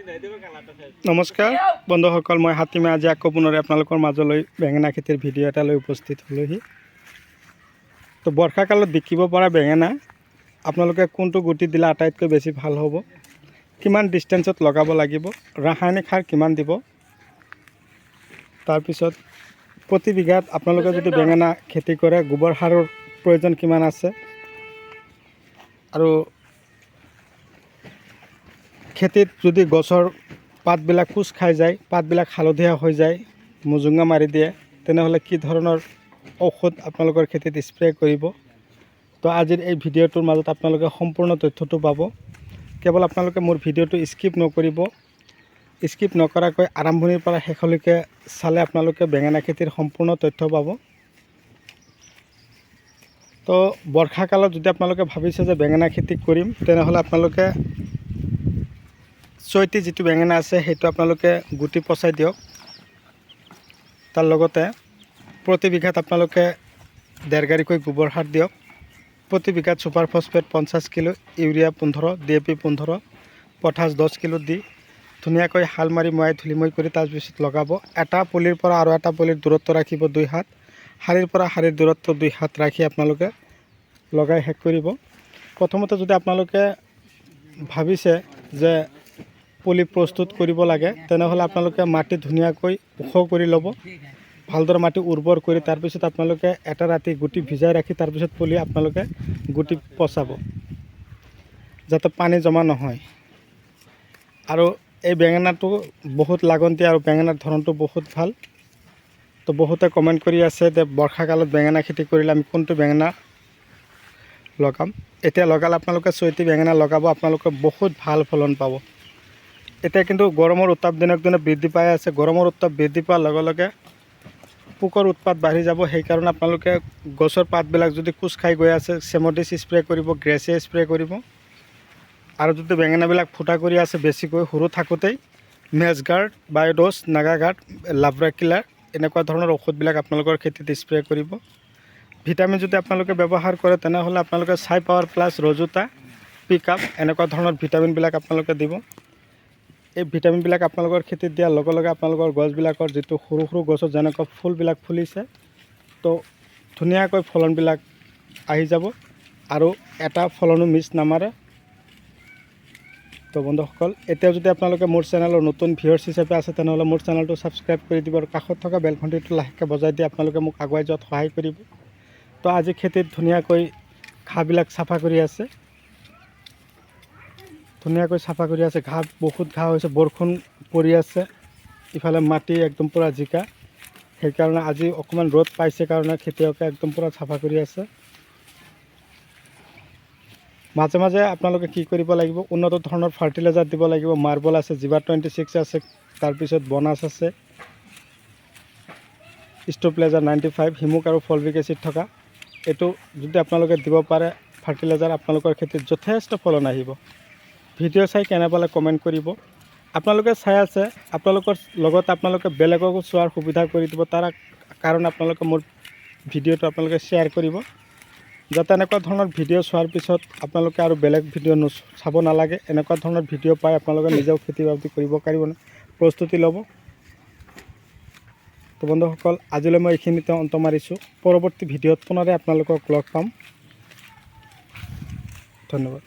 নমস্কাৰ বন্ধুসকল, মই হাতীমে আজি আকৌ পুনৰে আপোনালোকৰ মাজলৈ বেঙেনা খেতিৰ ভিডিঅ' এটা লৈ উপস্থিত হ'লোহি। তো বৰ্ষাকালত বিকিব পৰা বেঙেনা আপোনালোকে কোনটো গুটি দিলে আটাইতকৈ বেছি ভাল হ'ব, কিমান ডিষ্টেঞ্চত লগাব লাগিব, ৰাসায়নিক সাৰ কিমান দিব, তাৰপিছত প্ৰতি বিঘাত আপোনালোকে যদি বেঙেনা খেতি কৰে গোবৰ সাৰৰ প্ৰয়োজন কিমান আছে, আৰু খেতিত যদি গছৰ পাতবিলাক কোচ খাই যায়, পাতবিলাক হালধীয়া হৈ যায়, মোজোঙা মাৰি দিয়ে, তেনেহ'লে কি ধৰণৰ ঔষধ আপোনালোকৰ খেতিত স্প্ৰে কৰিব। তো আজিৰ এই ভিডিঅ'টোৰ মাজত আপোনালোকে সম্পূৰ্ণ তথ্যটো পাব। কেৱল আপোনালোকে মোৰ ভিডিঅ'টো স্কিপ নকৰিব, স্কিপ নকৰাকৈ আৰম্ভণিৰ পৰা শেষলৈকে চালে আপোনালোকে বেঙেনা খেতিৰ সম্পূৰ্ণ তথ্য পাব। তো বৰ্ষাকালত যদি আপোনালোকে ভাবিছে যে বেঙেনা খেতি কৰিম, তেনেহ'লে আপোনালোকে চৈতি যিটো বেঙেনা আছে সেইটো আপোনালোকে গুটি পচাই দিয়ক। তাৰ লগতে প্ৰতি বিঘাত আপোনালোকে 1.5 গাড়ীকৈ গোবৰ সাৰ দিয়ক। প্ৰতি বিঘাত super phosphate 50 kilo, urea 15, DAP 15, potash 10 kilo দি ধুনীয়াকৈ হাল মাৰি ময়াই ধূলিময় কৰি তাৰপিছত লগাব। এটা পুলিৰ পৰা আৰু এটা পুলিৰ দূৰত্ব ৰাখিব 2 হাত, শাৰীৰ পৰা শাৰীৰ দূৰত্ব 2 হাত ৰাখি আপোনালোকে লগাই শেষ কৰিব। প্ৰথমতে যদি আপোনালোকে ভাবিছে যে পুলি প্ৰস্তুত কৰিব লাগে, তেনেহ'লে আপোনালোকে মাটি ধুনীয়াকৈ ওখ কৰি ল'ব, ভালদৰে মাটি উৰ্বৰ কৰি তাৰপিছত আপোনালোকে এটা ৰাতি গুটি ভিজাই ৰাখি তাৰপিছত পুলি আপোনালোকে গুটি পচাব, যাতে পানী জমা নহয়। আৰু এই বেঙেনাটো বহুত লাগন্তি আৰু বেঙেনাৰ ধৰণটো বহুত ভাল। তো বহুতে কমেণ্ট কৰি আছে যে বৰ্ষাকালত বেঙেনা খেতি কৰিলে আমি কোনটো বেঙেনা লগাম। এতিয়া লগালে আপোনালোকে চৈতি বেঙেনা লগাব, আপোনালোকে বহুত ভাল ফলন পাব। এতিয়া কিন্তু গৰমৰ উত্তাপ দিনক দিনে বৃদ্ধি পাই আছে। গৰমৰ উত্তাপ বৃদ্ধি পোৱাৰ লগে লগে পোকৰ উৎপাত বাঢ়ি যাব। সেইকাৰণে আপোনালোকে গছৰ পাতবিলাক যদি কোচ খাই গৈ আছে, চেমডিছ স্প্ৰে কৰিব, গ্ৰেছে স্প্ৰে কৰিব। আৰু যদি বেঙেনাবিলাক ফুটা কৰি আছে বেছিকৈ সৰু থাকোঁতেই মেজগাৰ্ড, বায়'ডছ, নাগাগাৰ্ড, লাভৰা কিলাৰ এনেকুৱা ধৰণৰ ঔষধবিলাক আপোনালোকৰ খেতিত স্প্ৰে কৰিব। ভিটামিন যদি আপোনালোকে ব্যৱহাৰ কৰে, তেনেহ'লে আপোনালোকে চাই পাৱাৰ প্লাছ, ৰজোটা, পিকআপ এনেকুৱা ধৰণৰ ভিটামিনবিলাক আপোনালোকে দিব। এই ভিটামিনবিলাক আপোনালোকৰ খেতিত দিয়াৰ লগে লগে আপোনালোকৰ গছবিলাকৰ যিটো সৰু সৰু গছত যেনেকুৱা ফুলবিলাক ফুলিছে, তো ধুনীয়াকৈ ফলনবিলাক আহি যাব আৰু এটা ফলনো মিছ নামাৰে। তো বন্ধুসকল, এতিয়া যদি আপোনালোকে মোৰ চেনেলৰ নতুন ভিউৱাৰ্ছ হিচাপে আছে, তেনেহ'লে মোৰ চেনেলটো ছাবস্ক্ৰাইব কৰি দিব আৰু কাষত থকা বেল ঘণ্টিটো লাহেকৈ বজাই দি আপোনালোকে মোক আগুৱাই যোৱাত সহায় কৰিব। তো আজি খেতিত ধুনীয়াকৈ ঘাঁহবিলাক চাফা কৰি আছে, ঘাঁহ বহুত ঘাঁহ হৈছে, বৰষুণ পৰি আছে, ইফালে মাটি একদম পূৰা জিকা। সেইকাৰণে আজি অকণমান ৰ'দ পাইছে কাৰণে খেতিয়কে একদম পূৰা চাফা কৰি আছে। মাজে মাজে আপোনালোকে কি কৰিব লাগিব, উন্নত ধৰণৰ ফাৰ্টিলাইজাৰ দিব লাগিব। মাৰ্বল আছে, জিবা 26 আছে, তাৰপিছত বনাছ আছে, ষ্ট'প্লেজাৰ 95, হিমুক আৰু ফলভিক এচিড থকা। এইটো যদি আপোনালোকে দিব পাৰে ফাৰ্টিলাইজাৰ, আপোনালোকৰ খেতিত যথেষ্ট ফলন আহিব। ভিডিঅ' চাই কেনে পালে কমেণ্ট কৰিব। আপোনালোকে চাই আছে, আপোনালোকৰ লগত আপোনালোকে বেলেগকো চোৱাৰ সুবিধা কৰি দিব। তাৰ কাৰণে আপোনালোকে মোৰ ভিডিঅ'টো আপোনালোকে শ্বেয়াৰ কৰিব, যাতে এনেকুৱা ধৰণৰ ভিডিঅ' চোৱাৰ পিছত আপোনালোকে আৰু বেলেগ ভিডিঅ' চাব নালাগে। এনেকুৱা ধৰণৰ ভিডিঅ' পাই আপোনালোকে নিজেও খেতি বাতি কৰিব পাৰিব, প্ৰস্তুতি ল'ব। তো বন্ধুসকল, আজিলৈ মই এইখিনিতে অন্ত মাৰিছোঁ। পৰৱৰ্তী ভিডিঅ'ত পুনৰে আপোনালোকক লগ পাম। ধন্যবাদ।